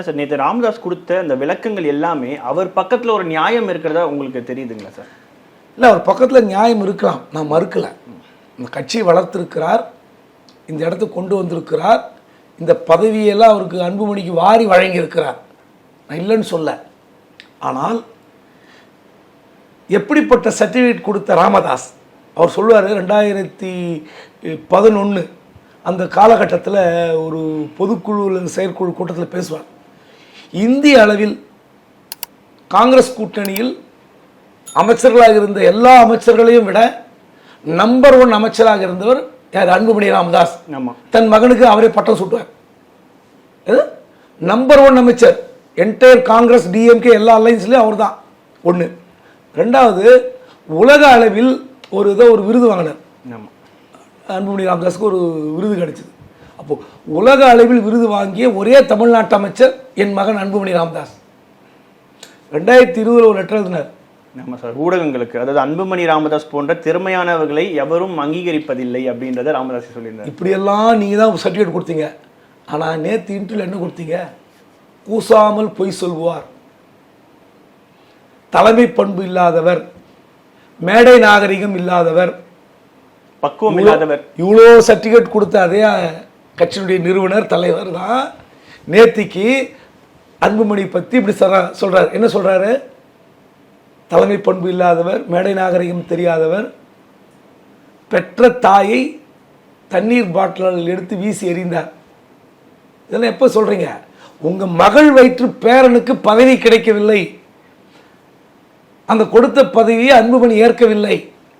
Sir நேற்று ராமதாஸ் கொடுத்த அந்த விளக்கங்கள் எல்லாமே அவர் பக்கத்தில் ஒரு நியாயம் இருக்கிறதா உங்களுக்கு தெரியுதுங்களா சார்? இல்லை, அவர் பக்கத்தில் நியாயம் இருக்கலாம், நான் மறுக்கலை. இந்த கட்சியை வளர்த்திருக்கிறார், இந்த இடத்துக்கு கொண்டு வந்திருக்கிறார், இந்த பதவியெல்லாம் அவருக்கு அன்புமணிக்கு வாரி வழங்கியிருக்கிறார், நான் இல்லைன்னு சொல்ல. ஆனால் எப்படிப்பட்ட சர்டிஃபிகேட் கொடுத்த ராமதாஸ் அவர் சொல்லுவார், 2011 அந்த காலகட்டத்தில் ஒரு பொதுக்குழு செயற்குழு கூட்டத்தில் பேசுவார். இந்திய அளவில் காங்கிரஸ் கூட்டணியில் அமைச்சர்களாக இருந்த எல்லா அமைச்சர்களையும் விட நம்பர் 1 அமைச்சராக இருந்தவர் யார்? அன்புமணி ராமதாஸ். தன் மகனுக்கு அவரே பட்டம் சூட்டுவார். நம்பர் 1 அமைச்சர் என்டையர் காங்கிரஸ் டிஎம்கே எல்லா அலைன்ஸ்லையும் அவர் தான் ஒன்று. ரெண்டாவது, உலக அளவில் ஒரு விருது வாங்கினார். அன்புமணி ராமதாஸுக்கு ஒரு விருது கிடைச்சது. அப்போது உலக அளவில் விருது வாங்கிய ஒரே தமிழ்நாட்டு அமைச்சர் என் மகன் அன்புமணி ராமதாஸ். 2020 ஒரு லெட்டர் எழுதினார். ஆமாம் சார், ஊடகங்களுக்கு, அதாவது அன்புமணி ராமதாஸ் போன்ற திறமையானவர்களை எவரும் அங்கீகரிப்பதில்லை அப்படின்றத ராமதாஸ் சொல்லியிருந்தார். இப்படியெல்லாம் நீங்கள் தான் சர்டிஃபிகேட் கொடுத்தீங்க. ஆனால் நேற்று இன்டர்வியூல என்ன கொடுத்தீங்க? கூசாமல் பொய் சொல்வார், தலைமை பண்பு இல்லாதவர், மேடை நாகரிகம் இல்லாதவர், பக்குவம் இல்லாதவர், இவ்வளோ சர்டிஃபிகேட் கொடுத்த அதே கட்சியினுடைய நிறுவனர் தலைவர் தான் நேத்திக்கு அன்புமணி பற்றி இப்படி சொல்கிறார். என்ன சொல்கிறாரு? தலைமை பண்பு இல்லாதவர், மேடை நாகரிகம் தெரியாதவர், பெற்ற தாயை தண்ணீர் பாட்டிலில் எடுத்து வீசி எறிந்தார். இதெல்லாம் எப்போ சொல்கிறீங்க? உங்கள் மகள் வயிற்று பேரனுக்கு பதவி கிடைக்கவில்லை, அந்த கொடுத்த பதவியை அன்புமணி ஏற்கவில்லை.